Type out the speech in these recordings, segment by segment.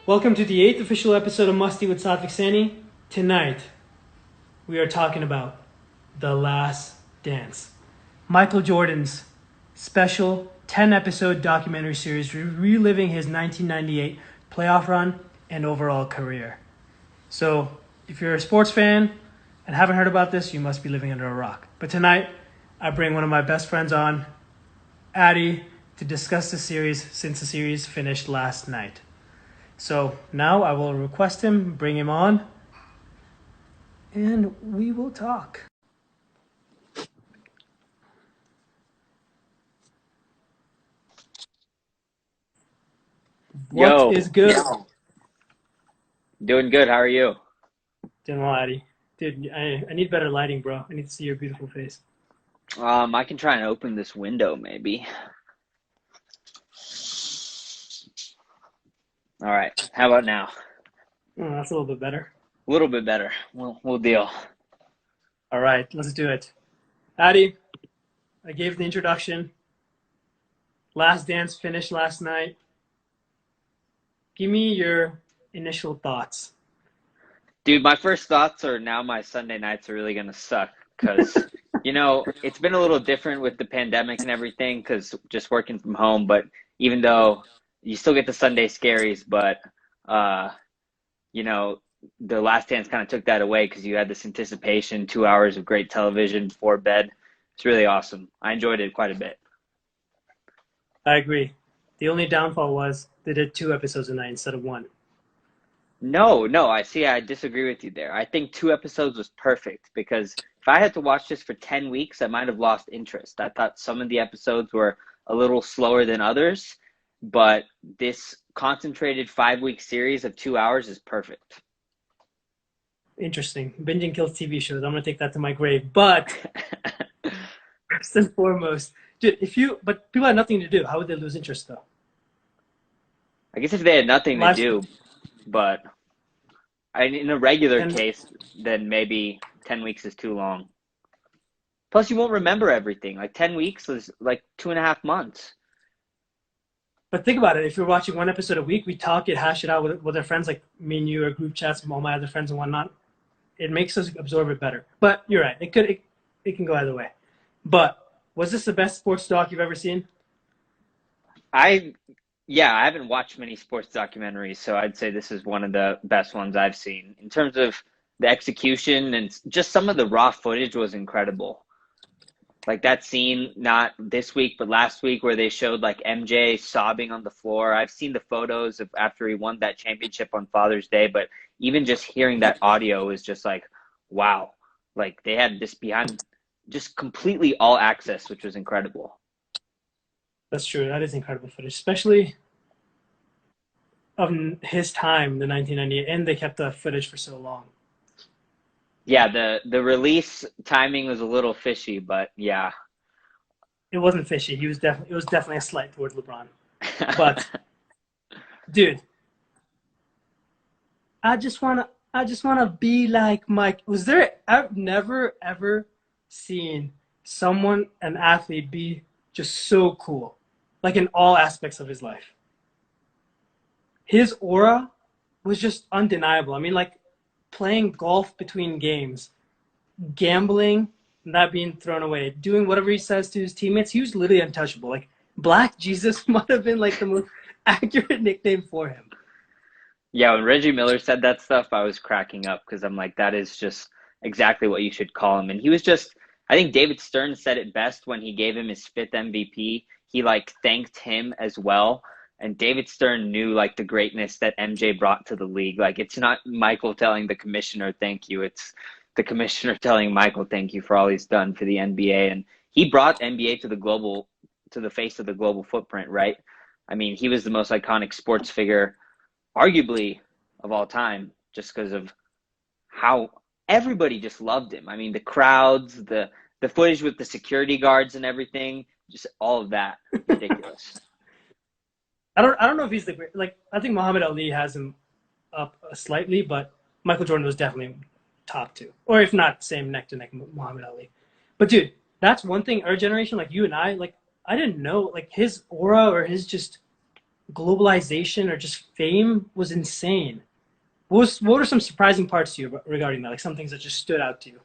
Welcome to the 8th official episode of Masti with Satvik Saini. Tonight, we are talking about The Last Dance. Michael Jordan's special 10-episode documentary series reliving his 1998 playoff run and overall career. So, if you're a sports fan and haven't heard about this, you must be living under a rock. But tonight, I bring one of my best friends on, Addy, to discuss the series since the series finished last night. So now I will request him, bring him on, and we will talk. What is good? Doing good. How are you? Doing well, Addy. Dude, I need better lighting, bro. I need to see your beautiful face. I can try and open this window, maybe. All right. How about now? Oh, that's a little bit better. A little bit better. We'll deal. All right, let's do it. Addy, I gave the introduction. Last Dance finished last night. Give me your initial thoughts. Dude, my first thoughts are now my Sunday nights are really going to suck because, it's been a little different with the pandemic and everything because just working from home. But even though you still get the Sunday scaries, but, the Last Dance kind of took that away because you had this anticipation, 2 hours of great television before bed. It's really awesome. I enjoyed it quite a bit. I agree. The only downfall was they did 2 episodes a night instead of 1. No, I disagree with you there. I think 2 episodes was perfect because if I had to watch this for 10 weeks, I might have lost interest. I thought some of the episodes were a little slower than others, but this concentrated 5-week series of 2 hours is perfect. Interesting. Binging kills TV shows. I'm going to take that to my grave. But first and foremost, dude, but people had nothing to do. How would they lose interest though? I guess if they had nothing to do, but in a regular case, then maybe 10 weeks is too long. Plus, you won't remember everything. Like 10 weeks is like 2.5 months. But think about it. If you're watching 1 episode a week, we talk it, hash it out with our friends, like me and you, or group chats with all my other friends and whatnot. It makes us absorb it better. But you're right. It can go either way. But was this the best sports doc you've ever seen? I haven't watched many sports documentaries, so I'd say this is one of the best ones I've seen. In terms of the execution and just some of the raw footage was incredible. Like that scene, not this week, but last week where they showed like MJ sobbing on the floor. I've seen the photos of after he won that championship on Father's Day, but even just hearing that audio is just like, wow. Like they had this behind just completely all access, which was incredible. That's true. That is incredible footage, especially of his time, the 1998, and they kept the footage for so long. Yeah, the release timing was a little fishy, but yeah. It wasn't fishy. It was definitely a slight towards LeBron. But dude, I just wanna be like Mike. I've never ever seen an athlete be just so cool. Like in all aspects of his life. His aura was just undeniable. I mean, like playing golf between games, gambling, not being thrown away, doing whatever he says to his teammates, he was literally untouchable. Like Black Jesus might have been like the most accurate nickname for him. Yeah, when Reggie Miller said that stuff, I was cracking up because I'm like, that is just exactly what you should call him. And he was just, I think David Stern said it best when he gave him his 5th MVP. He like thanked him as well. And David Stern knew like the greatness that MJ brought to the league. Like it's not Michael telling the commissioner thank you. It's the commissioner telling Michael thank you for all he's done for the NBA. And he brought NBA to the face of the global footprint, right? I mean, he was the most iconic sports figure, arguably of all time, just because of how everybody just loved him. I mean, the crowds, the footage with the security guards and everything, just all of that, ridiculous. I don't know if he's the great. Like I think Muhammad Ali has him up slightly, but Michael Jordan was definitely top 2, or if not, same neck to neck Muhammad Ali. But dude, that's one thing. Our generation, like you and I didn't know like his aura or his just globalization or just fame was insane. What were some surprising parts to you regarding that? Like some things that just stood out to you?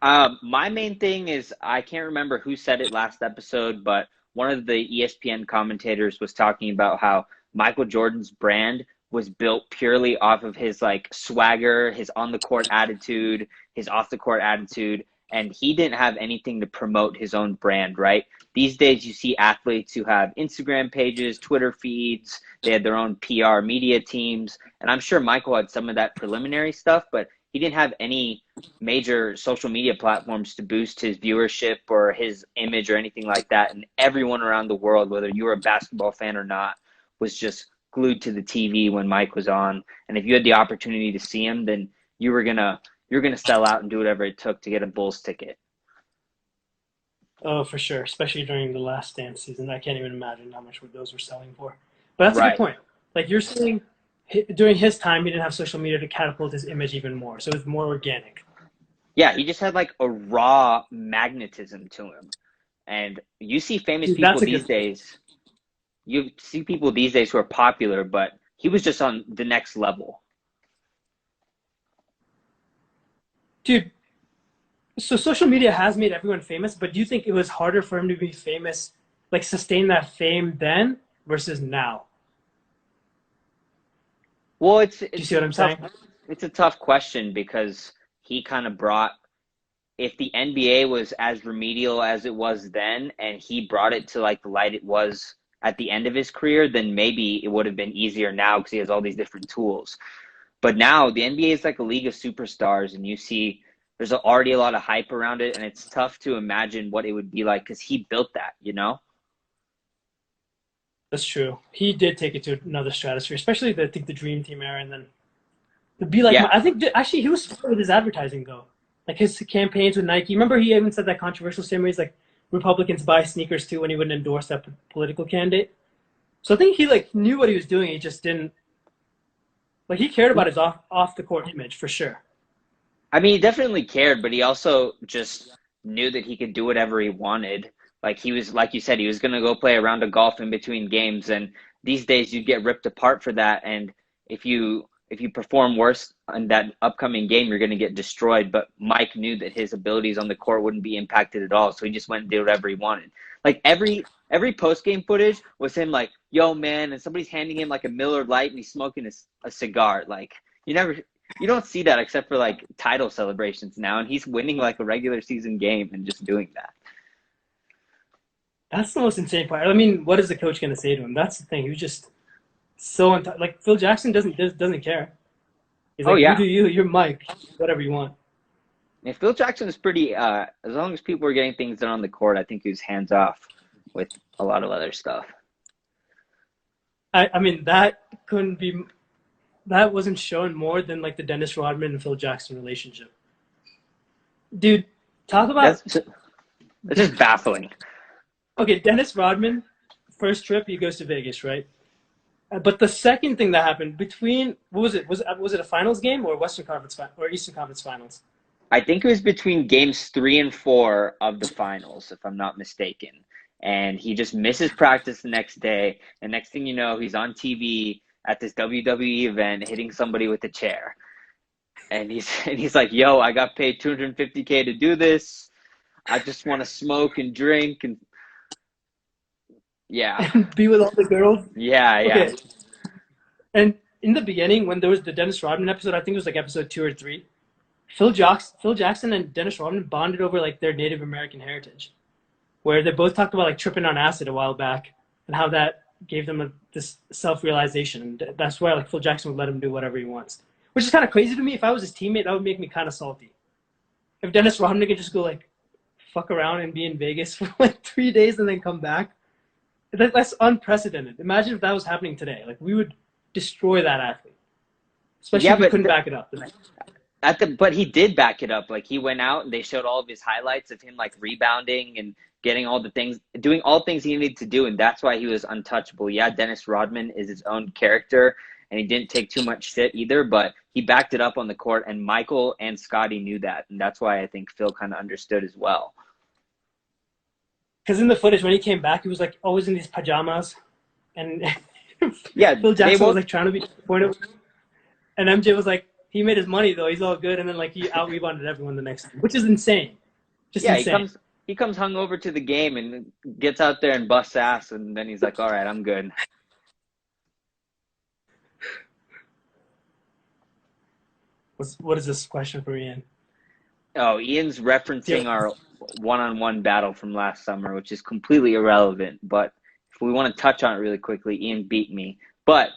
My main thing is I can't remember who said it last episode, but one of the ESPN commentators was talking about how Michael Jordan's brand was built purely off of his like swagger, his on the court attitude, his off the court attitude, and he didn't have anything to promote his own brand, right? These days you see athletes who have Instagram pages, Twitter feeds, they had their own PR media teams, and I'm sure Michael had some of that preliminary stuff, but he didn't have any major social media platforms to boost his viewership or his image or anything like that. And everyone around the world, whether you were a basketball fan or not, was just glued to the TV when Mike was on. And if you had the opportunity to see him, then you're gonna sell out and do whatever it took to get a Bulls ticket. Oh, for sure, especially during the last dance season. I can't even imagine how much those were selling for. But that's a good Right. point. Like you're saying, during his time, he didn't have social media to catapult his image even more, so it was more organic. Yeah, he just had like a raw magnetism to him. And you see famous Dude, people that's a these good point. days, you see people these days who are popular, but he was just on the next level. Dude, so social media has made everyone famous, but do you think it was harder for him to be famous, like sustain that fame then versus now? Well, Do you see what I'm saying? it's a tough question because he kind of brought if the NBA was as remedial as it was then and he brought it to like the light it was at the end of his career, then maybe it would have been easier now because he has all these different tools. But now the NBA is like a league of superstars, and you see there's already a lot of hype around it, and it's tough to imagine what it would be like because he built that, you know? That's true. He did take it to another stratosphere, especially I think the Dream Team era, and then to be like, Yeah, I think actually he was smart with his advertising though, like his campaigns with Nike. Remember, he even said that controversial statement. He's like, Republicans buy sneakers too when he wouldn't endorse that political candidate. So I think he like knew what he was doing. He just didn't like he cared about his off the court image for sure. I mean, he definitely cared, but he also just knew that he could do whatever he wanted. Like he was, like you said, he was going to go play a round of golf in between games, and these days you get ripped apart for that. And if you perform worse in that upcoming game, you're going to get destroyed. But Mike knew that his abilities on the court wouldn't be impacted at all, so he just went and did whatever he wanted. Like every post game footage was him like, "Yo, man," and somebody's handing him like a Miller Lite, and he's smoking a cigar. Like you never you don't see that except for like title celebrations now, and he's winning like a regular season game and just doing that. That's the most insane part. I mean, what is the coach going to say to him? That's the thing. He was just so like Phil Jackson doesn't care. He's Oh like, you yeah, do you. You're Mike. Whatever you want. and Phil Jackson is pretty. As long as people were getting things done on the court, I think he was hands off with a lot of other stuff. I mean, that couldn't be. That wasn't shown more than like the Dennis Rodman and Phil Jackson relationship. Dude, talk That's about that's just baffling. okay. Dennis Rodman, first trip he goes to Vegas, right? But the second thing that happened between what was it? Was it a finals game or Western Conference or Eastern Conference Finals? I think it was between games 3 and 4 of the finals, if I'm not mistaken. And he just misses practice the next day, and next thing you know, he's on TV at this WWE event hitting somebody with a chair. And he's like, "Yo, I got paid 250K to do this. I just want to smoke and drink and yeah, And be with all the girls. yeah, yeah, Okay, and in the beginning when there was the Dennis Rodman episode, I think it was like episode 2 or 3. Phil Jackson and Dennis Rodman bonded over like their Native American heritage, where they both talked about like tripping on acid a while back and how that gave them this self realization, and that's why like Phil Jackson would let him do whatever he wants, which is kind of crazy to me. If I was his teammate, that would make me kind of salty. If Dennis Rodman could just go like fuck around and be in Vegas for like 3 days and then come back, that's unprecedented. Imagine if that was happening today. Like we would destroy that athlete, especially yeah. if he couldn't back it up. But he did back it up. Like he went out and they showed all of his highlights of him like rebounding and getting all the things, doing all things he needed to do, and that's why he was untouchable. Yeah, Dennis Rodman is his own character, and he didn't take too much shit either, but he backed it up on the court, and Michael and Scotty knew that, and that's why I think Phil kind of understood as well. Because in the footage when he came back, he was like always in these pajamas, and Yeah, Phil they Jackson was both. like trying to be disappointed, and MJ was like, he made his money though. He's all good, and then like he out rebounded everyone the next time, which is insane, just Yeah, insane. he comes hungover to the game and gets out there and busts ass, and then he's like, "All right, I'm good." What is this question for Ian? Oh, Ian's referencing Yeah. our one-on-one battle from last summer, which is completely irrelevant. But if we want to touch on it really quickly, Ian beat me. But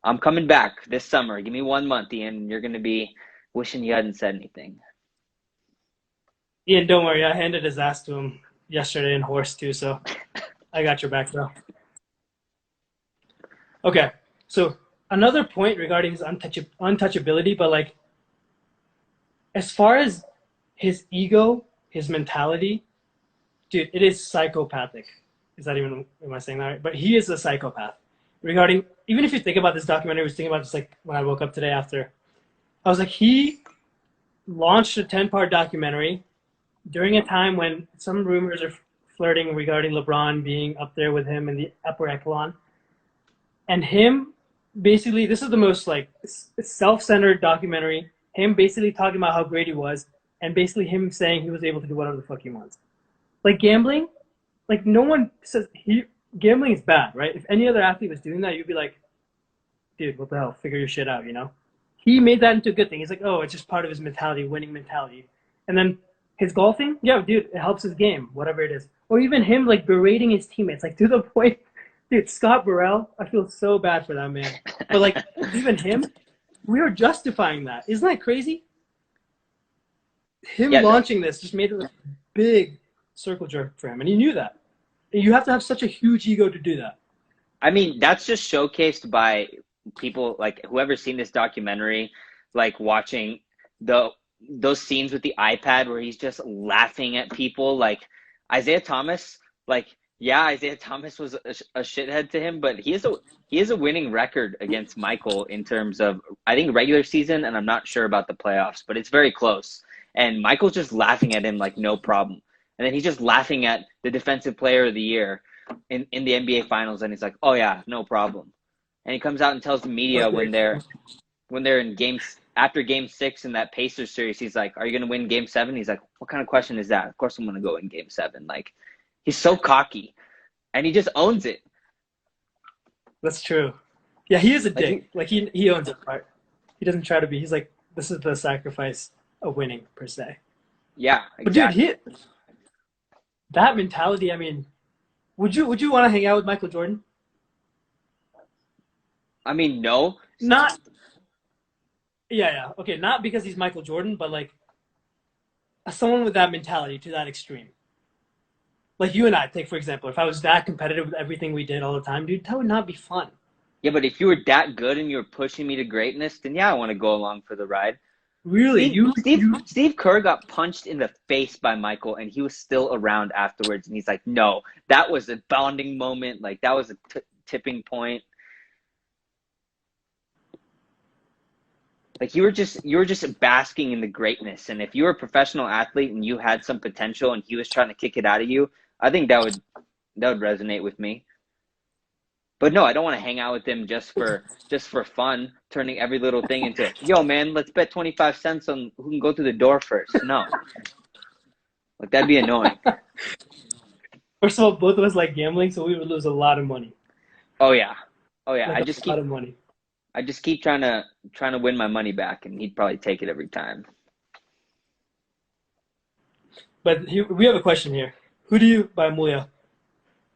I'm coming back this summer. Give me 1 month, Ian. You're going to be wishing you hadn't said anything. Ian, don't worry. I handed his ass to him yesterday in horse too, so I got your back though. Okay, so another point regarding his untouchability, but like as far as his ego, his mentality, dude, it is psychopathic. Is that even, am I saying that right? But he is a psychopath. Regarding, even if you think about this documentary, I was thinking about this like when I woke up today after. I was like, he launched a 10-part documentary during a time when some rumors are flirting regarding LeBron being up there with him in the upper echelon. And him, basically, this is the most like self-centered documentary. Him basically talking about how great he was, and basically him saying he was able to do whatever the fuck he wants. Like gambling, like no one says gambling is bad, right? If any other athlete was doing that, you'd be like, dude, what the hell? Figure your shit out, you know? He made that into a good thing. He's like, oh, it's just part of his mentality, winning mentality. And then his golfing, yeah, dude, it helps his game, whatever it is. Or even him like berating his teammates, like to the point, dude, Scott Burrell, I feel so bad for that man. But like even him, we are justifying that. Isn't that crazy? Him Yeah, launching this just made it a big circle jerk for him, and he knew that. You have to have such a huge ego to do that. I mean, that's just showcased by people like whoever's seen this documentary, like watching the those scenes with the iPad where he's just laughing at people. Like Isaiah Thomas, like yeah, Isaiah Thomas was a shithead to him, but he has a winning record against Michael in terms of I think regular season, and I'm not sure about the playoffs, but it's very close. And Michael's just laughing at him like no problem, and then he's just laughing at the defensive player of the year in the NBA finals, and he's like, "Oh yeah, no problem." And he comes out and tells the media when they're in games after game 6 in that Pacers series, he's like, "Are you gonna win game 7?" He's like, "What kind of question is that? Of course I'm gonna go in game 7." Like he's so cocky, and he just owns it. That's true. Yeah, he is a Like dick. Like he owns it, right? He doesn't try to be. He's like, this is the sacrifice of winning per se. yeah, But dude, exactly. that mentality. I mean, would you want to hang out with Michael Jordan? I mean, no, Not. Yeah, yeah. Okay, not because he's Michael Jordan, but like someone with that mentality to that extreme. Like you and I, take for example, if I was that competitive with everything we did all the time, dude, that would not be fun. yeah, but if you were that good and you were pushing me to greatness, then yeah, I want to go along for the ride. Really, you Steve Kerr got punched in the face by Michael, and he was still around afterwards. And he's like, "No, that was a bonding moment. Like that was a tipping point. Like you were just basking in the greatness. And if you were a professional athlete and you had some potential, and he was trying to kick it out of you, I think that would resonate with me. But no, I don't want to hang out with him just for fun, turning every little thing into, yo man, let's bet 25 cents on who can go through the door first. No. Like that'd be annoying. First of all, both of us like gambling, so we would lose a lot of money. Oh yeah. Oh yeah. Like a lot of money. I just keep trying to win my money back, and he'd probably take it every time. But we have a question here. By Mulia,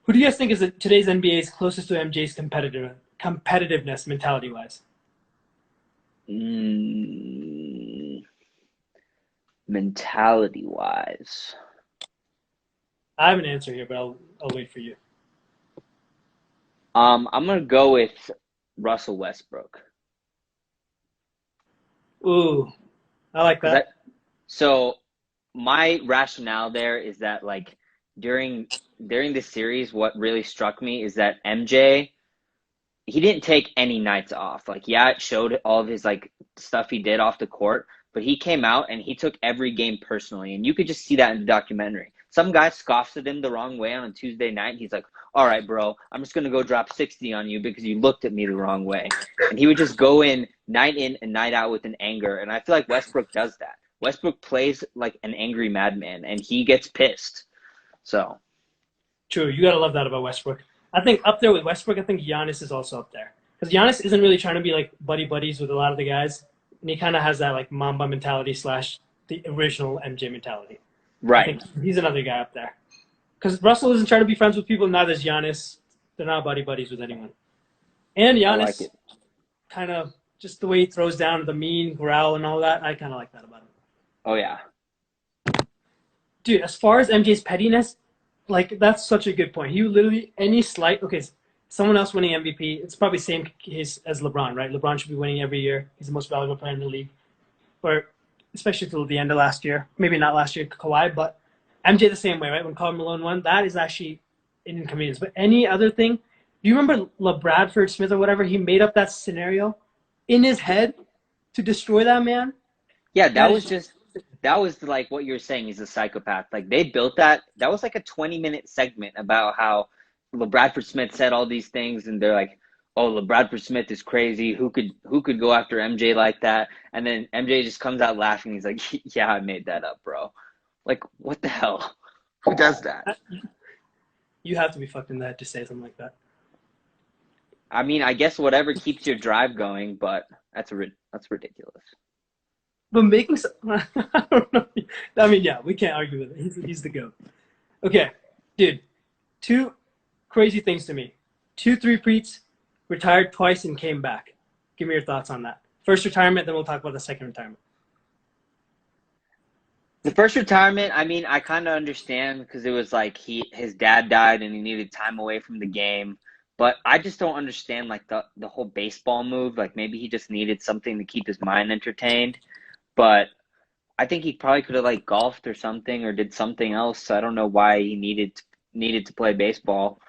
who do you guys think is today's NBA's closest to MJ's competitiveness mentality wise? Mentality wise. I have an answer here, but I'll wait for you. I'm gonna go with Russell Westbrook. Ooh, I like Cause that. so my rationale there is that like during this series, what really struck me is that MJ, he didn't take any nights off. Like, yeah, it showed all of his like stuff he did off the court, but he came out and he took every game personally, and you could just see that in the documentary. some guy scoffs at him the wrong way on a Tuesday night. And he's like, all right, bro, I'm just going to go drop 60 on you because you looked at me the wrong way. And he would just go in and night out with an anger. And I feel like Westbrook does that. Westbrook plays like an angry madman, and he gets pissed. So True, you gotta love that about Westbrook. I think up there with Westbrook, I think Giannis is also up there because Giannis isn't really trying to be like buddy buddies with a lot of the guys, and he kind of has that like Mamba mentality slash the original MJ mentality. I right. think he's another guy up there because Russell isn't trying to be friends with people. Neither is Giannis. They're not buddy buddies with anyone. And I like Giannis, it. kind of just the way he throws down the mean growl and all that. I kind of like that about him. Oh, yeah. Dude, as far as MJ's pettiness, like that's such a good point. He literally any slight someone else winning MVP, it's probably the same case as LeBron, right? LeBron should be winning every year. He's the most valuable player in the league. Or especially till the end of last year. Maybe not last year, Kawhi, but MJ the same way, right? When Karl Malone won, that is actually an inconvenience. But any other thing, do you remember LeBradford Smith or whatever? He made up that scenario in his head to destroy that man. Yeah, that was like what you're saying. He's a psychopath. Like they built that. That was like a 20-minute segment about how LeBradford Smith said all these things, and they're like, "Oh, LeBradford Smith is crazy. Who could go after MJ like that?" And then MJ just comes out laughing. He's like, "Yeah, I made that up, bro." Like, what the hell? Who does that? You have to be fucked in the head to say something like that. I mean, I guess whatever keeps your drive going, but that's ridiculous. But making I don't know. I mean, yeah, we can't argue with it. He's the GOAT. Okay, dude, two crazy things to me. 2 3-peats, retired twice and came back. Give me your thoughts on that. First retirement, then we'll talk about the second retirement. The first retirement, I mean, I kind of understand because it was like his dad died and he needed time away from the game. But I just don't understand like the whole baseball move. Like maybe he just needed something to keep his mind entertained. But I think he probably could have like golfed or something or did something else. So I don't know why he needed to play baseball.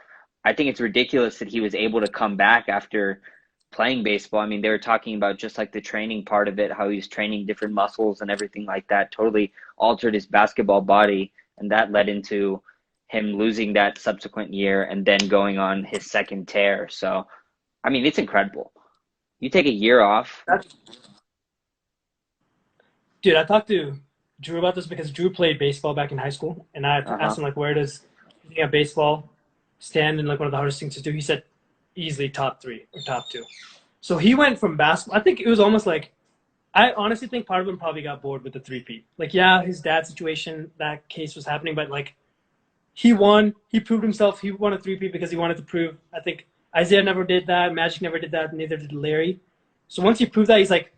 I think it's ridiculous that he was able to come back after playing baseball. I mean, they were talking about just like the training part of it, how he was training different muscles and everything like that, totally altered his basketball body. And that led into him losing that subsequent year and then going on his second tear. So, I mean, it's incredible. You take a year off. Dude, I talked to Drew about this because Drew played baseball back in high school, and I Uh-huh. asked him like, where does picking up baseball stand in like one of the hardest things to do? He said easily top 3 or top 2. So he went from basketball. I think it was almost like I honestly think part of him probably got bored with the 3-peat. Like, yeah, his dad's situation, that case was happening, but like he won, he proved himself. He won a 3-peat because he wanted to prove. I think Isaiah never did that, Magic never did that, neither did Larry. So once he proved that, he's like,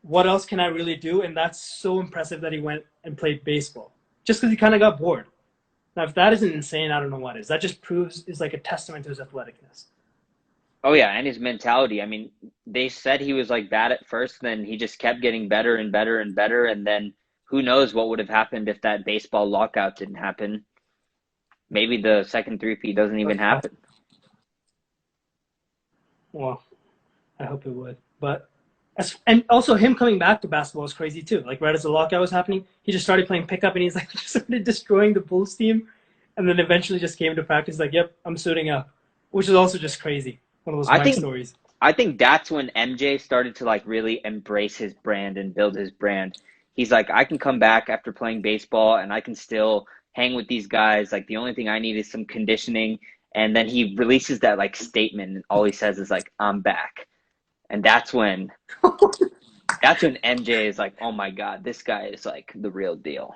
what else can I really do? And that's so impressive that he went and played baseball just because he kind of got bored. Now, if that isn't insane, I don't know what is. That just is like a testament to his athleticness. Oh yeah, and his mentality. I mean, they said he was like bad at first, then he just kept getting better and better and better, and then who knows what would have happened if that baseball lockout didn't happen. Maybe the second three-peat doesn't even happen. Well, I hope it would. But and also him coming back to basketball is crazy too. Like right as the lockout was happening, he just started playing pickup and he's like just started destroying the Bulls team, and then eventually just came to practice like, yep, I'm suiting up, which is also just crazy. One of those I life think stories. I think that's when MJ started to like really embrace his brand and build his brand. He's like, I can come back after playing baseball and I can still hang with these guys. Like the only thing I need is some conditioning. And then he releases that like statement and all he says is like, I'm back. And that's when MJ is like, oh my God, this guy is like the real deal.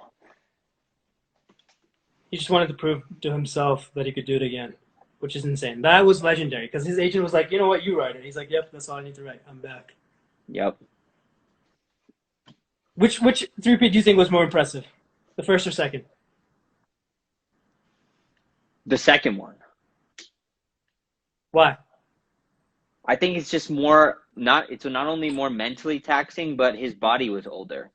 He just wanted to prove to himself that he could do it again, which is insane. That was legendary because his agent was like, you know what, you write it. He's like, yep, that's all I need to write. I'm back. Yep. Which 3-peat do you think was more impressive, the first or second? The second one. Why? I think it's just more it's not only more mentally taxing, but his body was older.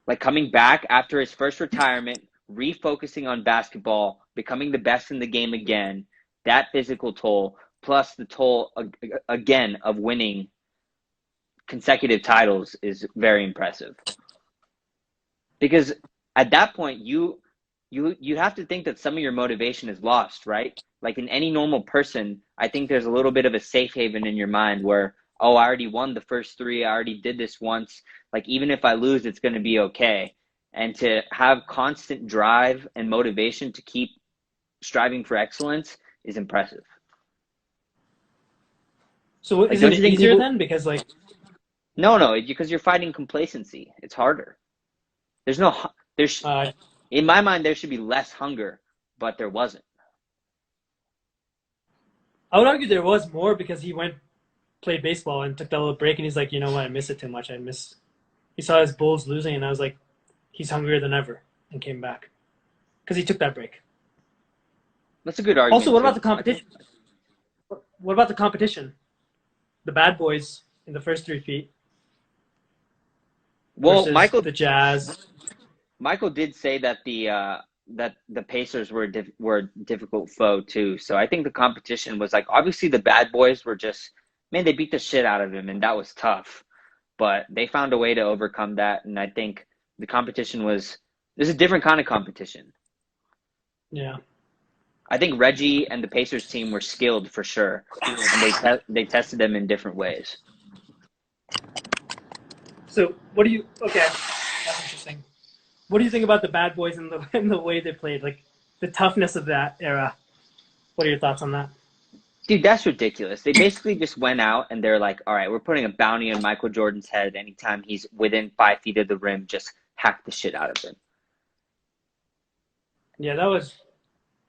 Like coming back after his first retirement, refocusing on basketball, becoming the best in the game again, that physical toll, plus the toll again of winning consecutive titles is very impressive. because at that point you have to think that some of your motivation is lost, right? Like in any normal person, I think there's a little bit of a safe haven in your mind where, oh, I already won the first three, I already did this once, like even if I lose, it's going to be okay. And to have constant drive and motivation to keep striving for excellence is impressive. So Like, isn't don't you it think easier people? then? Because like, No, because you're fighting complacency. It's harder. There's no, there's, uh, in my mind, there should be less hunger, but there wasn't. I would argue there was more because he went played baseball and took that little break, and he's like, you know what, I miss it too much. I miss. He saw his Bulls losing, and I was like, he's hungrier than ever, and came back because he took that break. That's a good Also, argument what about too. the competition? What about the competition? The bad boys in the first 3 feet Well, versus the Jazz. Michael did say that the Pacers were a difficult foe too. So I think the competition was like obviously the bad boys were just man, they beat the shit out of him and that was tough. But they found a way to overcome that, and I think the competition was there's a different kind of competition. Yeah. I think Reggie and the Pacers team were skilled for sure, and they tested them in different ways. So what do you? Okay, that's interesting. What do you think about the bad boys and the and the way they played? Like the toughness of that era. What are your thoughts on that? Dude, that's ridiculous. They basically just went out and they're like, all right, we're putting a bounty on Michael Jordan's head anytime he's within 5 feet of the rim. Just hack the shit out of him. Yeah, that was.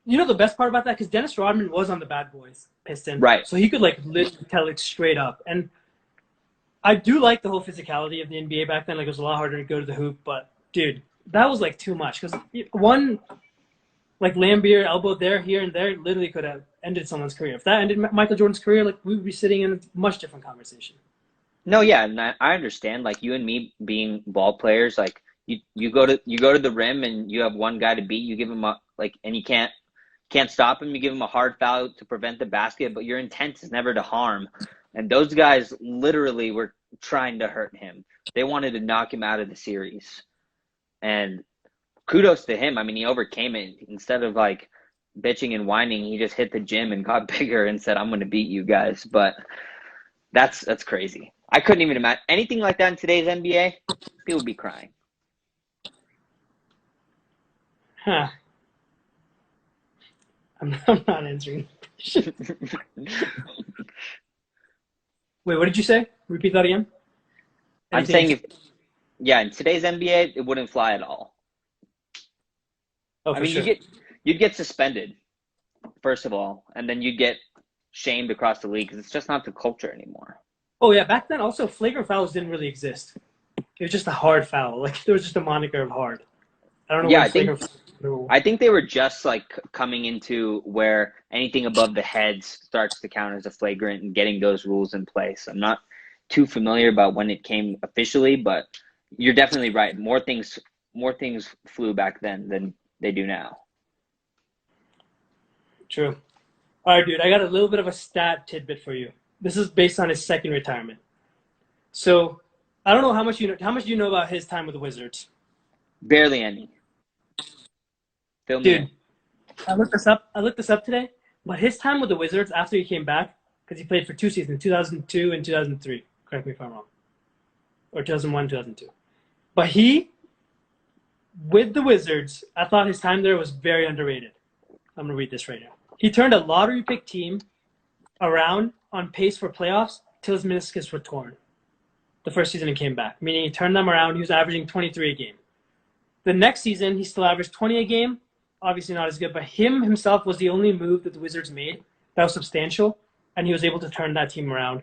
You know the best part about that because Dennis Rodman was on the Bad Boys Piston, Right. so he could like literally tell it straight up. And I do like the whole physicality of the NBA back then. Like it was a lot harder to go to the hoop, but dude, that was like too much because one like Lambeer elbow there, here, and there literally could have ended someone's career. If that ended Michael Jordan's career, like we would be sitting in a much different conversation. No, yeah, and I understand. Like you and me being ball players, like you go to the rim and you have one guy to beat. You give him a like, and you can't stop him. You give him a hard foul to prevent the basket, but your intent is never to harm. And those guys literally were trying to hurt him. They wanted to knock him out of the series. And kudos to him. I mean, he overcame it. Instead of like bitching and whining, he just hit the gym and got bigger and said, "I'm going to beat you guys." But that's crazy. I couldn't even imagine anything like that in today's NBA. People would be crying. Huh. I'm not answering. Wait, what did you say? Repeat that again. I'm Anything? saying if yeah, in today's NBA, it wouldn't fly at all. Oh, I for mean, sure. you'd get suspended first of all, and then you'd get shamed across the league because it's just not the culture anymore. Oh yeah, back then also flagrant fouls didn't really exist. It was just a hard foul. Like there was just a moniker of hard. I don't know Yeah, when flagrant. I think they were just like coming into where anything above the heads starts to count as a flagrant and getting those rules in place. I'm not too familiar about when it came officially, but you're definitely right. More things flew back then than they do now. True. All right, dude. I got a little bit of a stat tidbit for you. This is based on his second retirement. So I don't know how much you know. How much do you know about his time with the Wizards, Barely any. Fill me in. dude? I looked this up. I looked this up today. But his time with the Wizards after he came back, because he played for 2 seasons, 2002 and 2003. Correct me if I'm wrong, or 2001, 2002. But he, with the Wizards, I thought his time there was very underrated. I'm gonna read this right now. He turned a lottery pick team around on pace for playoffs till his meniscus were torn. The first season he came back, meaning he turned them around. He was averaging 23 a game. The next season, he still averaged 20 a game. Obviously not as good, but him himself was the only move that the Wizards made that was substantial, and he was able to turn that team around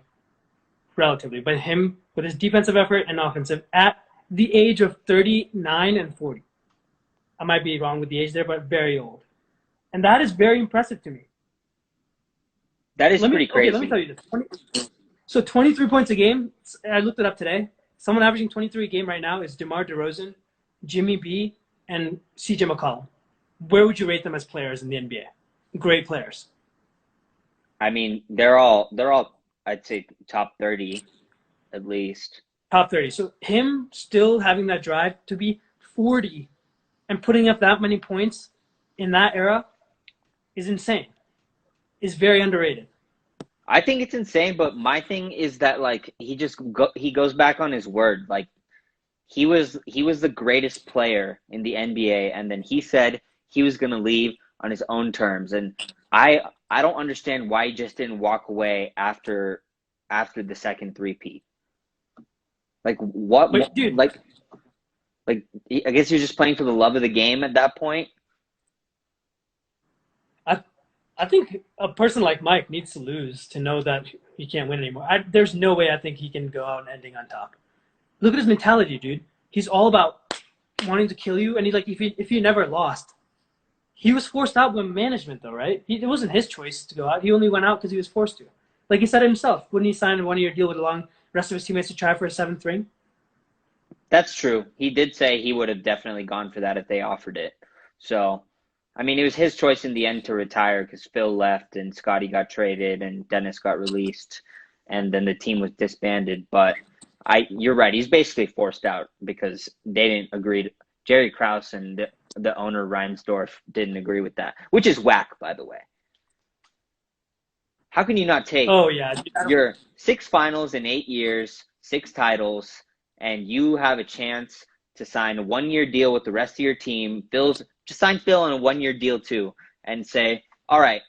relatively. But him, with his defensive effort and offensive, at the age of 39 and 40. I might be wrong with the age there, but very old. And that is very impressive to me. That is pretty Let me crazy. tell you this. So 23 points a game. I looked it up today. Someone averaging 23 a game right now is DeMar DeRozan, Jimmy B, and CJ McCollum. Where would you rate them as players in the NBA? Great players. I mean, they're all I'd say top 30 at least. Top 30. So him still having that drive to be 40 and putting up that many points in that era is insane. Is very underrated. I think it's insane, but my thing is that like he goes back on his word. Like he was the greatest player in the NBA, and then he said he was going to leave on his own terms. And I don't understand why he just didn't walk away after the second three-peat. Like what? But dude, like I guess you're just playing for the love of the game at that point. I think a person like Mike needs to lose to know that he can't win anymore. There's no way I think he can go out and ending on top. Look at his mentality, dude. He's all about wanting to kill you, and if he never lost, he was forced out by management, though, right? It wasn't his choice to go out. He only went out because he was forced to. Like he said himself, wouldn't he sign a one-year deal with the rest of his teammates to try for a seventh ring? That's true. He did say he would have definitely gone for that if they offered it. So, I mean, it was his choice in the end to retire because Phil left and Scotty got traded and Dennis got released, and then the team was disbanded. But you're right. He's basically forced out because they didn't agree. Jerry Krause and the owner Reinsdorf didn't agree with that, which is whack, by the way. How can you not take your 6 finals in 8 years, 6 titles, and you have a chance to sign a 1-year deal with the rest of your team? Just sign Phil on a 1-year deal too, and say, all right,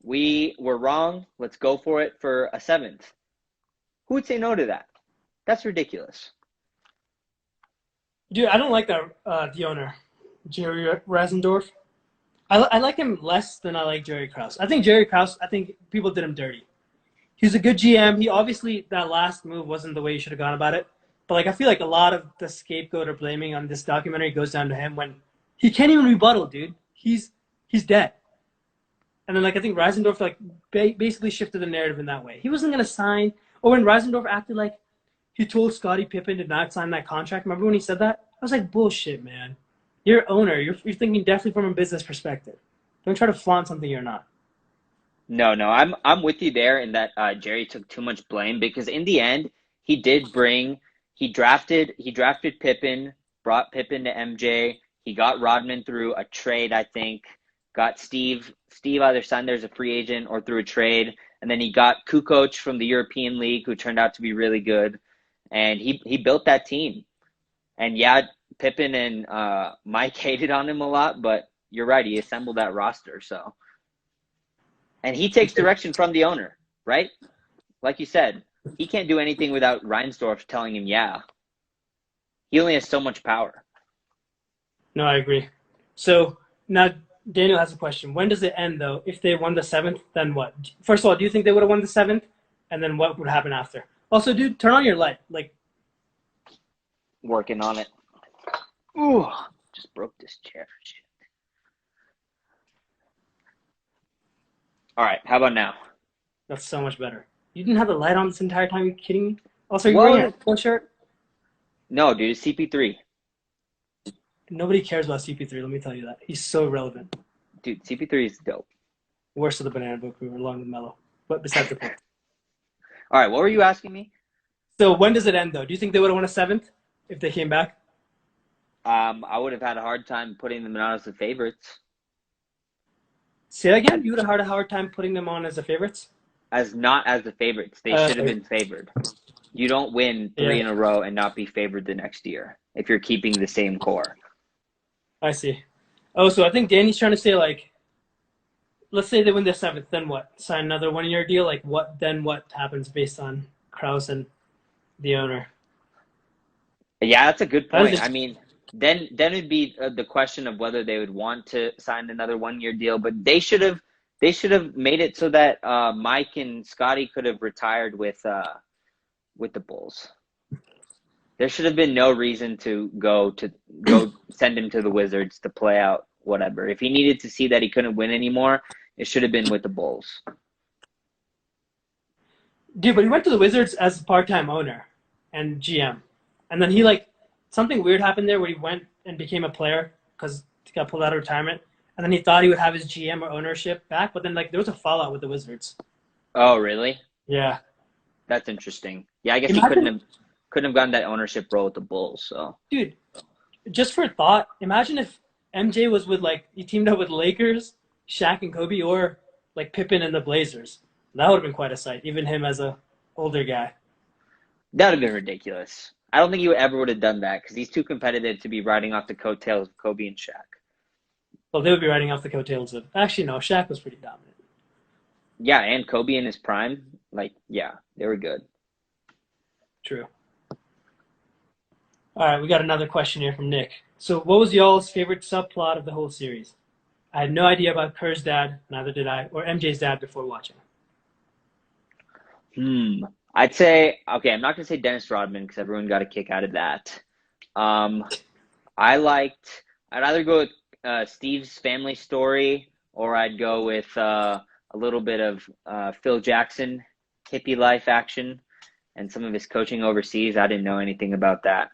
we were wrong. Let's go for it for a 7th. Who would say no to that? That's ridiculous. Dude, I don't like the owner, Jerry Reisendorf. I like him less than I like Jerry Krause. I think people did him dirty. He's a good GM. He obviously, that last move wasn't the way he should have gone about it. But like I feel like a lot of the scapegoat or blaming on this documentary goes down to him when he can't even rebuttal, dude. He's dead. And then like I think Reisendorf basically shifted the narrative in that way. He wasn't gonna sign. Or when Reisendorf acted like he told Scottie Pippen to not sign that contract. Remember when he said that? I was like, bullshit, man. You're owner. You're thinking definitely from a business perspective. Don't try to flaunt something you're not. No, I'm with you there in that Jerry took too much blame because in the end he drafted Pippen, brought Pippen to MJ. He got Rodman through a trade, I think. Got Steve either signed there as a free agent or through a trade, and then he got Kukoc from the European League, who turned out to be really good, and he built that team. And yeah, Pippen and Mike hated on him a lot, but you're right, he assembled that roster. So, and he takes direction from the owner, right? Like you said, he can't do anything without Reinsdorf telling him, yeah. He only has so much power. No, I agree. So now Daniel has a question. When does it end, though? If they won the 7th, then what? First of all, do you think they would have won the 7th? And then what would happen after? Also, dude, turn on your light. Like, working on it. Ooh, just broke this chair. Shit. All right, how about now? That's so much better. You didn't have the light on this entire time? Are you kidding me? Also, are you wearing a full shirt? No, dude, it's CP3. Nobody cares about CP3, let me tell you that. He's so irrelevant. Dude, CP3 is dope. Worst of the Banana Boat Crew, along with Mello. But besides the point. All right, what were you asking me? So when does it end, though? Do you think they would have won a 7th if they came back? I would have had a hard time putting them on as the favorites. Say that again? You would have had a hard time putting them on as the favorites? Not as the favorites. They should have been favored. You don't win 3 in a row and not be favored the next year if you're keeping the same core. I see. Oh, so I think Danny's trying to say, like, let's say they win the 7th, then what? Sign another 1-year deal? Like, what happens based on Krause and the owner? Yeah, that's a good point. I mean, then it'd be the question of whether they would want to sign another 1-year deal, but they should have made it so that Mike and Scotty could have retired with the Bulls. There should have been no reason to go send him to the Wizards to play out whatever. If he needed to see that he couldn't win anymore, it should have been with the Bulls. Dude, but he went to the Wizards as a part-time owner and GM. And then he, something weird happened there where he went and became a player because he got pulled out of retirement. And then he thought he would have his GM or ownership back, but then, there was a fallout with the Wizards. Oh, really? Yeah. That's interesting. Yeah, I guess he couldn't have gotten that ownership role with the Bulls. So, dude, just for thought, imagine if MJ was with like he teamed up with Lakers, Shaq and Kobe, or like Pippen and the Blazers. That would have been quite a sight. Even him as a older guy. That would have been ridiculous. I don't think he ever would have done that because he's too competitive to be riding off the coattails of Kobe and Shaq. Well, they would be riding off the coattails of. Actually, no, Shaq was pretty dominant. Yeah, and Kobe in his prime, like, yeah, they were good. True. All right, we got another question here from Nick. So, what was y'all's favorite subplot of the whole series? I had no idea about Kerr's dad, neither did I, or MJ's dad before watching. I'd say, okay, I'm not going to say Dennis Rodman because everyone got a kick out of that. Um, I'd either go with Steve's family story or I'd go with a little bit of Phil Jackson hippie life action and some of his coaching overseas. I didn't know anything about that.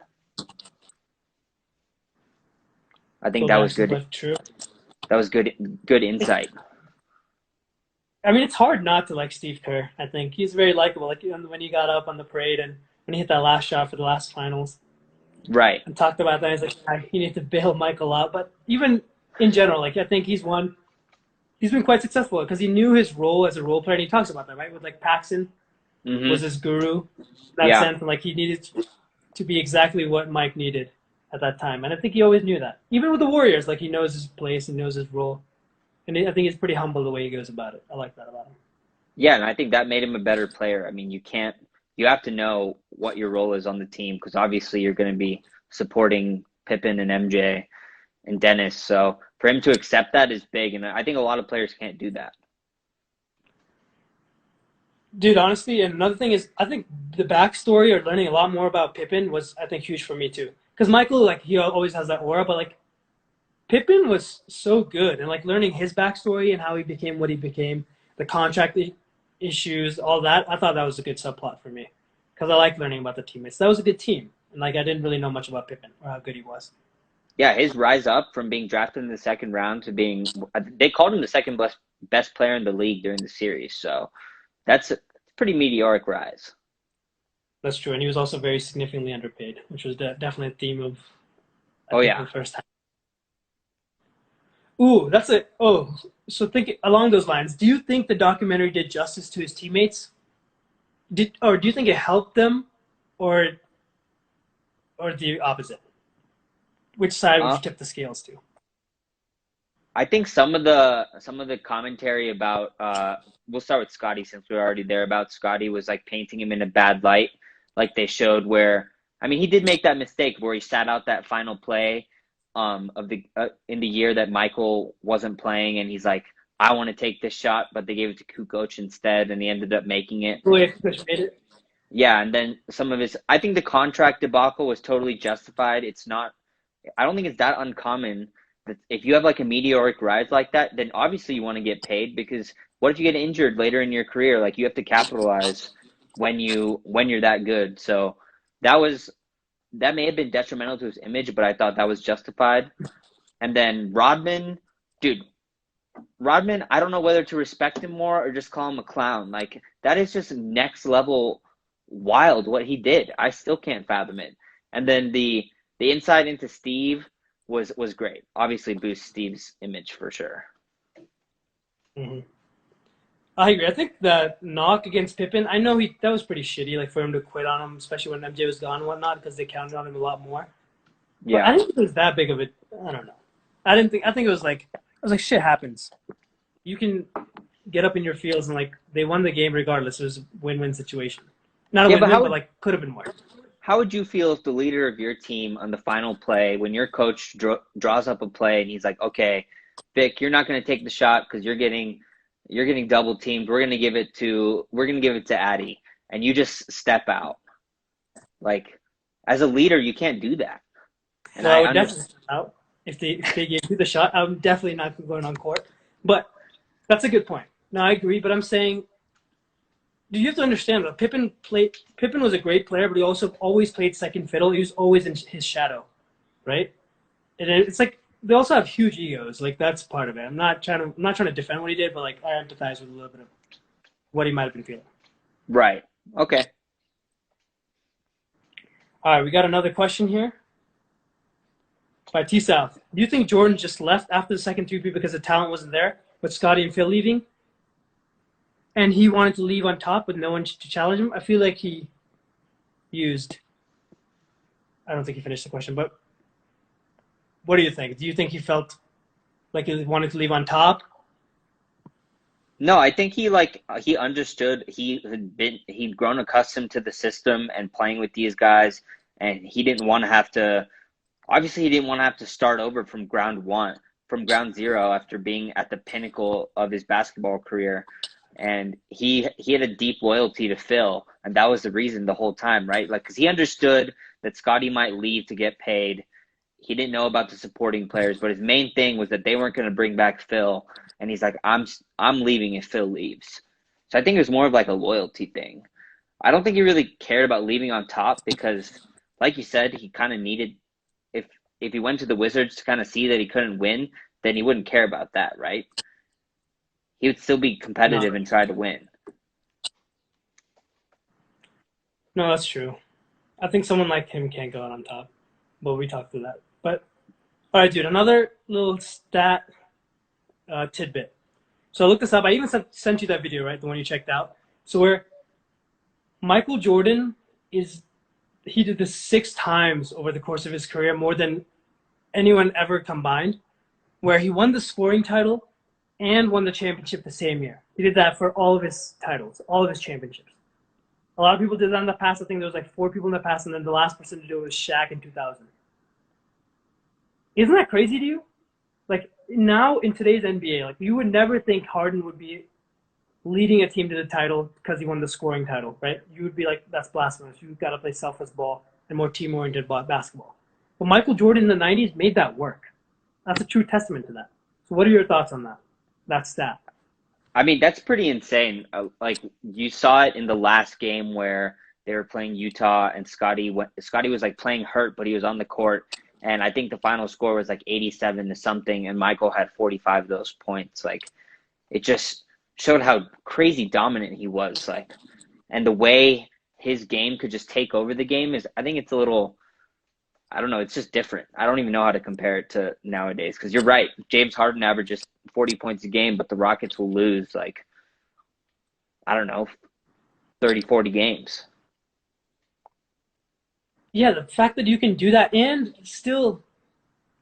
I think that was good. True. That was good insight. I mean, it's hard not to like Steve Kerr. I think he's very likable. Like when he got up on the parade and when he hit that last shot for the last finals, Right. and talked about that, he's like, yeah, you need to bail Michael out. But even in general, like I think he's been quite successful because he knew his role as a role player, and he talks about that, right? With like Paxson was his guru in that sense, and like he needed to be exactly what Mike needed at that time, and I think he always knew that. Even with the Warriors, like he knows his place and knows his role. And I think he's pretty humble the way he goes about it. I like that about him. Yeah, and I think that made him a better player. I mean, you have to know what your role is on the team because obviously you're going to be supporting Pippen and MJ and Dennis. So for him to accept that is big, and I think a lot of players can't do that. Dude, honestly, and another thing is, I think the backstory or learning a lot more about Pippen was, I think, huge for me too. Because Michael, like, he always has that aura, but like, Pippen was so good, and like learning his backstory and how he became what he became, the contract issues, all that. I thought that was a good subplot for me because I like learning about the teammates. That was a good team, and like I didn't really know much about Pippen or how good he was. Yeah, his rise up from being drafted in the second round to being, they called him the second best player in the league during the series. So that's a pretty meteoric rise. That's true, and he was also very significantly underpaid, which was definitely a theme of I Oh, think yeah. the first time. Ooh, that's it. Oh, so think along those lines. Do you think the documentary did justice to his teammates? Or do you think it helped them, or the opposite? Which side would Uh, you tip the scales to? I think some of the commentary about we'll start with Scotty since we're already there about Scotty was like painting him in a bad light, like they showed where I mean he did make that mistake where he sat out that final play of the in the year that Michael wasn't playing and he's like I want to take this shot but they gave it to Kukoc instead and he ended up making it. The way Fish made it. Yeah, and then some of his I think the contract debacle was totally justified. It's not I don't think it's that uncommon that if you have like a meteoric rise like that, then obviously you want to get paid because what if you get injured later in your career? Like you have to capitalize when you're that good. So that may have been detrimental to his image, but I thought that was justified. And then dude, Rodman, I don't know whether to respect him more or just call him a clown. Like that is just next level wild what he did. I still can't fathom it. And then the insight into Steve was great. Obviously boosts Steve's image for sure. Mm-hmm. I agree. I think that knock against Pippen, I know that was pretty shitty, like for him to quit on him, especially when MJ was gone and whatnot, because they counted on him a lot more. But I Yeah. didn't think it was that big of a. I don't know. I didn't think. I think it was like. I was like, shit happens. You can get up in your feels and like they won the game regardless. It was a win-win situation. Not a Yeah, but win-win, but like could have been more. how would you feel if the leader of your team on the final play, when your coach draws up a play and he's like, "Okay, Vic, you're not going to take the shot because you're getting double teamed. We're going to give it to Addy, and you just step out." Like, as a leader, you can't do that. And Well, I I would understand. definitely out if they gave you the shot. I'm definitely not going on court. But that's a good point. No, I agree. But I'm saying, do you have to understand that Pippen was a great player, but he also always played second fiddle. He was always in his shadow, right? And it's like they also have huge egos. Like that's part of it. I'm not trying to defend what he did, but like I empathize with a little bit of what he might have been feeling. Right. Okay. All right, we got another question here. By T South. Do you think Jordan just left after the second 3P because the talent wasn't there, with Scotty and Phil leaving, and he wanted to leave on top with no one to challenge him? I feel like he used. I don't think he finished the question, but what do you think? Do you think he felt like he wanted to leave on top? No, I think he understood he'd grown accustomed to the system and playing with these guys, and he didn't want to have to. Obviously, he didn't want to have to start over from ground zero after being at the pinnacle of his basketball career. And he had a deep loyalty to Phil, and that was the reason the whole time, right? Like, because he understood that Scotty might leave to get paid. He didn't know about the supporting players, but his main thing was that they weren't going to bring back Phil, and he's like, I'm leaving if Phil leaves. So I think it was more of like a loyalty thing. I don't think he really cared about leaving on top because, like you said, he kind of needed if he went to the Wizards to kind of see that he couldn't win, then he wouldn't care about that, right? He would still be competitive No, and try to win. no, that's true. I think someone like him can't go out on top. But we talked through that. But all right, dude. Another little stat tidbit. So I looked this up. I even sent you that video, right? The one you checked out. So where Michael Jordan he did this 6 times over the course of his career, more than anyone ever combined, where he won the scoring title and won the championship the same year. He did that for all of his titles, all of his championships. A lot of people did that in the past. I think there was like 4 people in the past, and then the last person to do it was Shaq in 2000. Isn't that crazy to you? Like, now in today's NBA, like, you would never think Harden would be leading a team to the title because he won the scoring title, right? You would be like, that's blasphemous. You've got to play selfless ball and more team-oriented basketball. But Michael Jordan in the 90s made that work. That's a true testament to that. So what are your thoughts on that stat? I mean, that's pretty insane. Like, you saw it in the last game where they were playing Utah, and Scotty was like playing hurt, but he was on the court. And I think the final score was like 87 to something, and Michael had 45 of those points. Like, it just showed how crazy dominant he was. Like, and the way his game could just take over the game I think it's a little, I don't know, it's just different. I don't even know how to compare it to nowadays, because you're right. James Harden averages 40 points a game, but the Rockets will lose, like, I don't know, 30, 40 games. Yeah, the fact that you can do that and still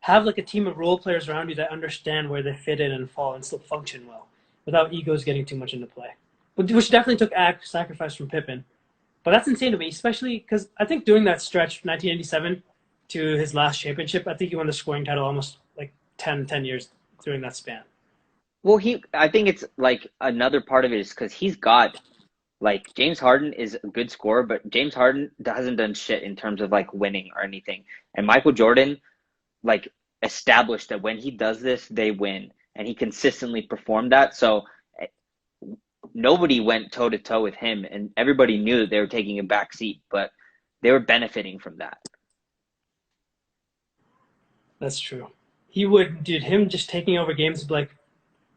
have like a team of role players around you that understand where they fit in and fall and still function well without egos getting too much into play. Which definitely took sacrifice from Pippen. But that's insane to me, especially because I think during that stretch, 1987 to his last championship, I think he won the scoring title almost like 10 years during that span. Well, I think it's like another part of it is because he's got, like, James Harden is a good scorer, but James Harden hasn't done shit in terms of like winning or anything. And Michael Jordan, like, established that when he does this, they win, and he consistently performed that. So nobody went toe to toe with him, and everybody knew that they were taking a back seat, but they were benefiting from that. That's true. Him just taking over games would like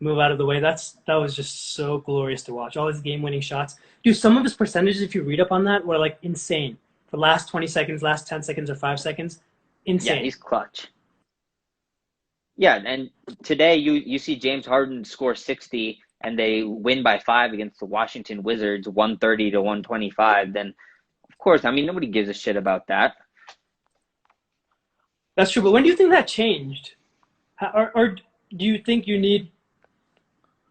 move out of the way. That was just so glorious to watch. All his game-winning shots. Dude, some of his percentages, if you read up on that, were like insane. For last 20 seconds, last 10 seconds, or 5 seconds, insane. Yeah, he's clutch. Yeah, and today you see James Harden score 60 and they win by 5 against the Washington Wizards, 130 to 125, then of course, I mean, nobody gives a shit about that. That's true, but when do you think that changed? Or do you think you need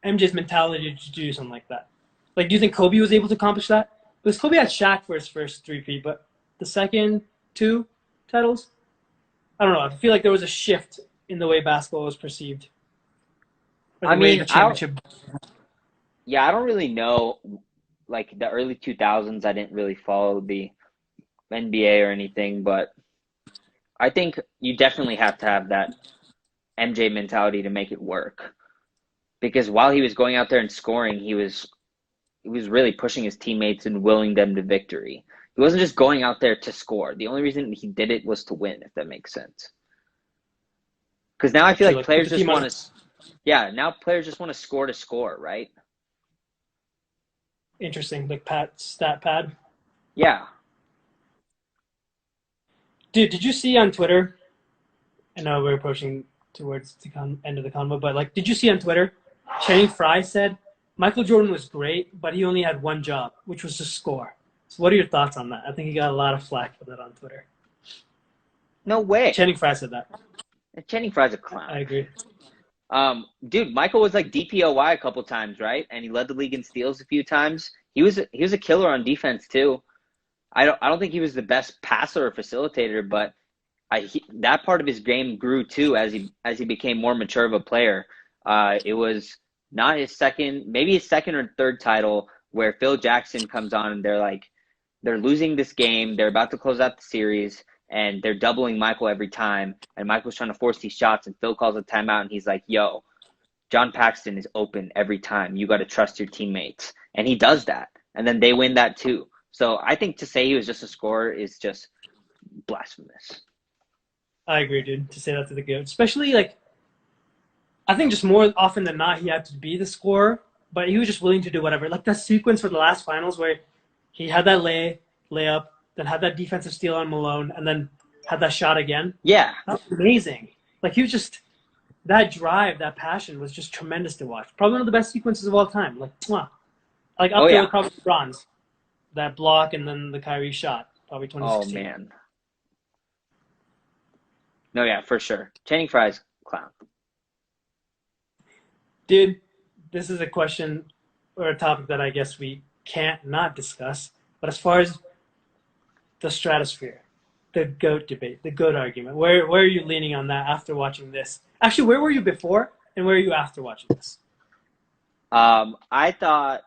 MJ's mentality to do something like that? Like, do you think Kobe was able to accomplish that? Because Kobe had Shaq for his first 3P, but the second 2 titles, I don't know. I feel like there was a shift in the way basketball was perceived. I mean, I don't really know. Like, the early 2000s, I didn't really follow the NBA or anything, but I think you definitely have to have that MJ mentality to make it work. Because while he was going out there and scoring, he was really pushing his teammates and willing them to victory. He wasn't just going out there to score. The only reason he did it was to win, if that makes sense. Because now I feel like players just want to, now players just want to score, right? Interesting, like stat pad. Yeah. Dude, did you see on Twitter I know we're approaching towards the end of the convo, but like, did you see on Twitter, Channing Frye said Michael Jordan was great, but he only had one job, which was to score. So what are your thoughts on that? I think he got a lot of flack for that on Twitter. No way. Channing Frye said that. Channing Frye's a clown. I agree. Dude, Michael was like DPOY a couple times, right? And he led the league in steals a few times. He was a killer on defense too. I don't think he was the best passer or facilitator, but that part of his game grew too as he became more mature of a player. It was not maybe his second or third title where Phil Jackson comes on and they're losing this game, they're about to close out the series, and they're doubling Michael every time, and Michael's trying to force these shots, and Phil calls a timeout, and he's like, yo, John Paxson is open every time. You got to trust your teammates. And he does that, and then they win that too. So I think to say he was just a scorer is just blasphemous. I agree, dude, to say that to the GOAT. Especially, like, I think just more often than not, he had to be the scorer, but he was just willing to do whatever. Like that sequence for the last finals where he had that layup, then had that defensive steal on Malone, and then had that shot again. Yeah. That was amazing. Like, he was just, that drive, that passion was just tremendous to watch. Probably one of the best sequences of all time. Like, mwah. Like up there with probably bronze. That block and then the Kyrie shot. Probably 2016. Oh, man. No, yeah, for sure. Channing Frye's clown. Dude, this is a question or a topic that I guess we can't not discuss. But as far as the stratosphere, the GOAT debate, the GOAT argument, where are you leaning on that after watching this? Actually, where were you before and where are you after watching this? I thought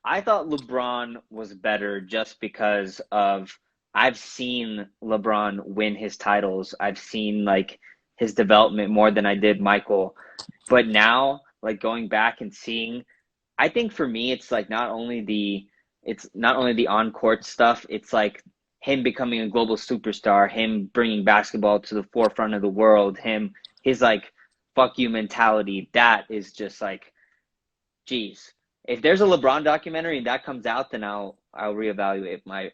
LeBron was better just because of I've seen LeBron win his titles. I've seen like his development more than I did Michael. But now, like going back and seeing, I think for me it's like not only the on-court stuff, it's like him becoming a global superstar, him bringing basketball to the forefront of the world, his like fuck you mentality. That is just like, geez. If there's a LeBron documentary and that comes out, then I'll reevaluate my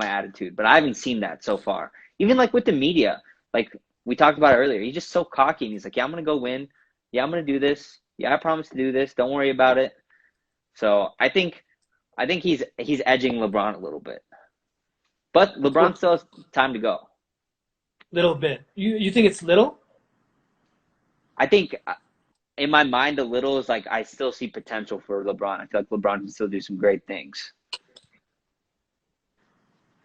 attitude. But I haven't seen that so far. Even like with the media, like we talked about earlier, he's just so cocky and he's like, yeah, I'm gonna go win. Yeah, I'm gonna do this. Yeah, I promise to do this. Don't worry about it. So I think he's edging LeBron a little bit. But LeBron still has time to go. Little bit. You think it's little? I think in my mind, a little is like I still see potential for LeBron. I feel like LeBron can still do some great things.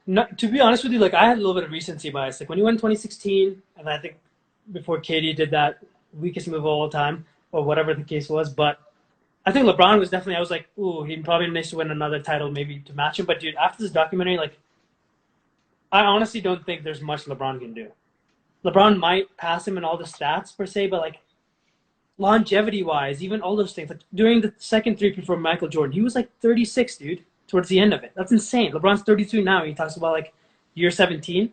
No, to be honest with you, like I had a little bit of recency bias. Like when he won 2016, and I think before KD did that weakest move of all time, or whatever the case was. But I think LeBron was definitely, I was like, ooh, he probably needs to win another title maybe to match him. But dude, after this documentary, like I honestly don't think there's much LeBron can do. LeBron might pass him in all the stats per se, but like longevity-wise, even all those things. Like during the second three-peat for Michael Jordan, he was like 36, dude, towards the end of it. That's insane. LeBron's 32 now. He talks about like year 17.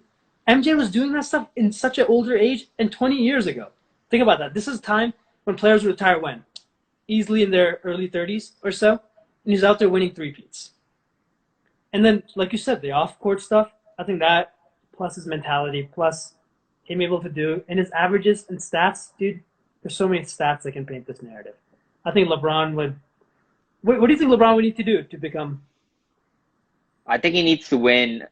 MJ was doing that stuff in such an older age and 20 years ago. Think about that. This is time when players retire when? Easily in their early 30s or so. And he's out there winning three-peats. And then, like you said, the off-court stuff, I think that plus his mentality, plus him able to do, and his averages and stats, dude, there's so many stats that can paint this narrative. I think LeBron would. What do you think LeBron would need to do to become? I think he needs to win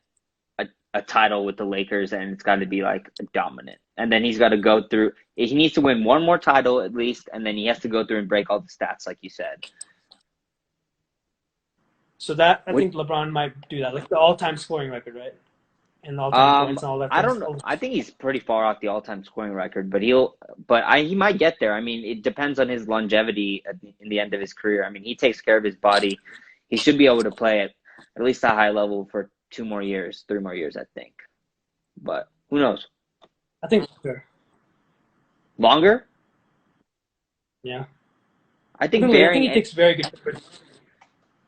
a title with the Lakers, and it's got to be like dominant. And then he's got to go through. He needs to win one more title at least, and then he has to go through and break all the stats, like you said. So that I think LeBron might do that, like the all-time scoring record, right? And the all-time points and all that. I don't know. I think he's pretty far off the all-time scoring record, but he might get there. I mean, it depends on his longevity in the end of his career. I mean, he takes care of his body. He should be able to play at least a high level for 3 more years, I think. But who knows? I think sure. Longer? Yeah. I think he takes very good care.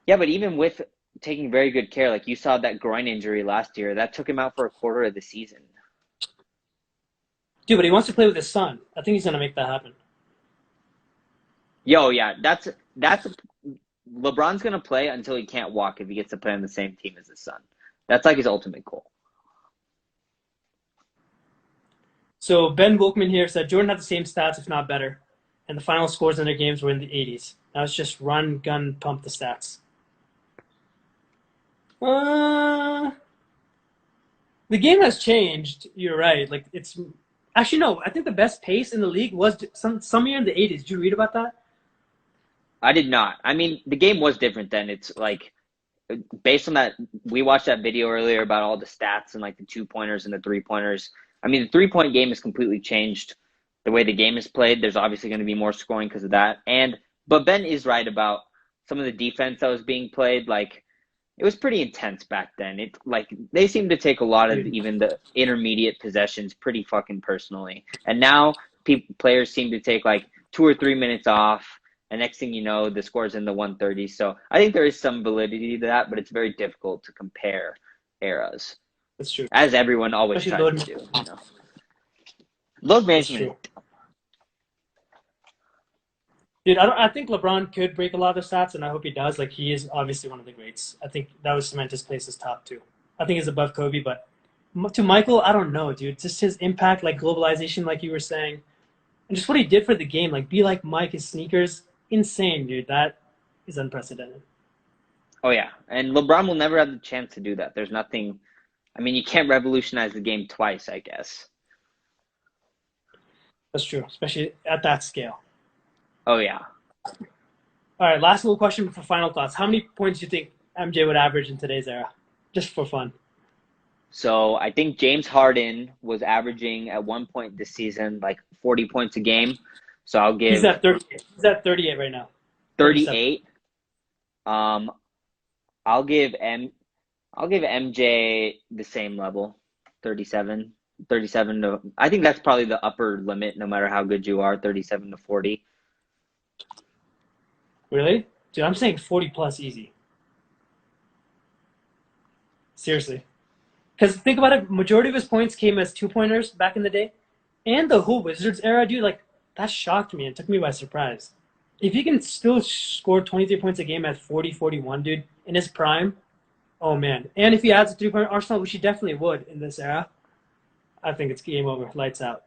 Yeah, but even with taking very good care, like you saw that groin injury last year, that took him out for a quarter of the season. Dude, but he wants to play with his son. I think he's gonna make that happen. Yo, yeah, that's LeBron's gonna play until he can't walk if he gets to play on the same team as his son. That's like his ultimate goal. So Ben Wilkman here said Jordan had the same stats, if not better, and the final scores in their games were in the 80s. Now it's just run, gun, pump the stats. The game has changed. You're right. Like it's actually no. I think the best pace in the league was some year in the 80s. Did you read about that? I did not. I mean, the game was different then. It's like based on that, we watched that video earlier about all the stats and like the 2-pointers and the 3-pointers. I mean, the 3-point game has completely changed the way the game is played. There's obviously going to be more scoring because of that. But Ben is right about some of the defense that was being played. Like it was pretty intense back then. It like they seemed to take a lot of even the intermediate possessions pretty fucking personally. And now players seem to take like 2 or 3 minutes off. And next thing you know, the score's in the 130s. So I think there is some validity to that, but it's very difficult to compare eras. That's true. As everyone always tries to do. You know? Load management. Dude, I think LeBron could break a lot of the stats, and I hope he does. Like, he is obviously one of the greats. I think that would cement his place as top 2. I think he's above Kobe, but to Michael, I don't know, dude. Just his impact, like globalization, like you were saying, and just what he did for the game. Like, be like Mike, his sneakers. Insane, dude. That is unprecedented. Oh, yeah. And LeBron will never have the chance to do that. There's nothing – I mean, you can't revolutionize the game twice, I guess. That's true, especially at that scale. Oh, yeah. All right, last little question for final thoughts. How many points do you think MJ would average in today's era? Just for fun. So I think James Harden was averaging at one point this season like 40 points a game. So I'll give. He's at 38. He's at 38 right now. 38. I'll give MJ the same level, 37. 37 to. I think that's probably the upper limit, no matter how good you are. 37 to 40. Really, dude? I'm saying 40 plus easy. Seriously, because think about it. Majority of his points came as 2-pointers back in the day, and the whole Wizards era, dude. Like. That shocked me and took me by surprise. If he can still score 23 points a game at 40, 41, dude, in his prime, oh, man. And if he adds a 3-point arsenal, which he definitely would in this era, I think it's game over. Lights out.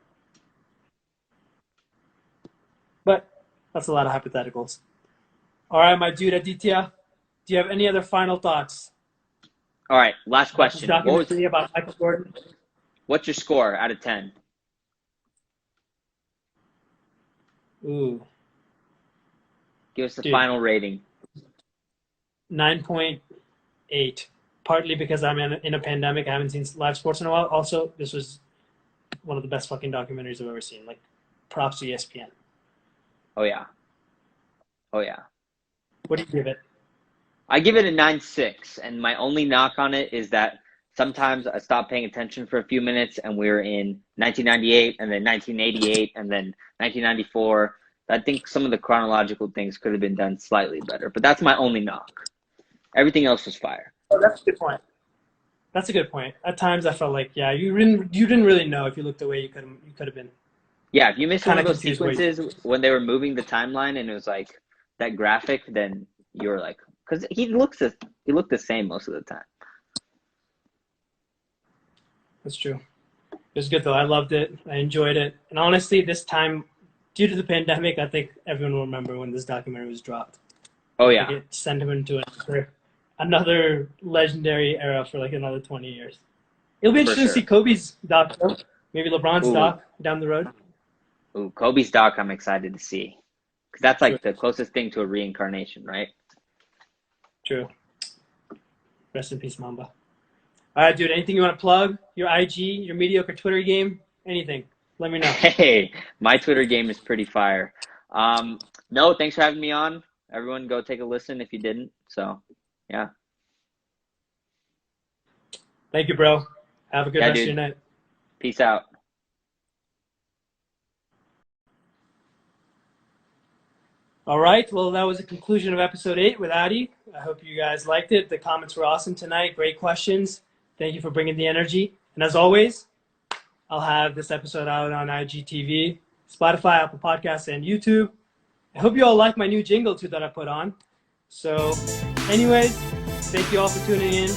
But that's a lot of hypotheticals. All right, my dude, Aditya, do you have any other final thoughts? All right, last question. Documentary about Michael Jordan. What's your score out of 10? Ooh. Give us the final rating. 9.8. Partly because I'm in a pandemic. I haven't seen live sports in a while. Also, this was one of the best fucking documentaries I've ever seen. Like, props to ESPN. Oh, yeah. Oh, yeah. What do you give it? I give it a 9.6. And my only knock on it is that sometimes I stop paying attention for a few minutes and we're in 1998 and then 1988 and then 1994. I think some of the chronological things could have been done slightly better, but that's my only knock. Everything else was fire. Oh, that's a good point. That's a good point. At times I felt like, yeah, you didn't really know if you looked away, you could have been. Yeah, if you missed one of those sequences when they were moving the timeline and it was like that graphic, then you were like, because he looked the same most of the time. That's true. It was good, though. I loved it. I enjoyed it. And honestly, this time, due to the pandemic, I think everyone will remember when this documentary was dropped. Oh, yeah. It sent him into another legendary era for like another 20 years. It'll be interesting to see Kobe's doc, though. Maybe LeBron's doc down the road. Ooh, Kobe's doc I'm excited to see. Because that's like the closest thing to a reincarnation, right? True. Rest in peace, Mamba. All right, dude, anything you want to plug? Your IG, your mediocre Twitter game, anything? Let me know. Hey, my Twitter game is pretty fire. No, thanks for having me on. Everyone go take a listen if you didn't. So, yeah. Thank you, bro. Have a good rest of your night. Peace out. All right. Well, that was the conclusion of episode 8 with Adi. I hope you guys liked it. The comments were awesome tonight. Great questions. Thank you for bringing the energy. And as always, I'll have this episode out on IGTV, Spotify, Apple Podcasts, and YouTube. I hope you all like my new jingle, too, that I put on. So, anyways, thank you all for tuning in.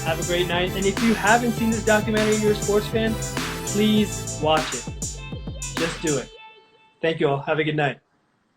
Have a great night. And if you haven't seen this documentary and you're a sports fan, Please watch it. Just do it. Thank you all. Have a good night.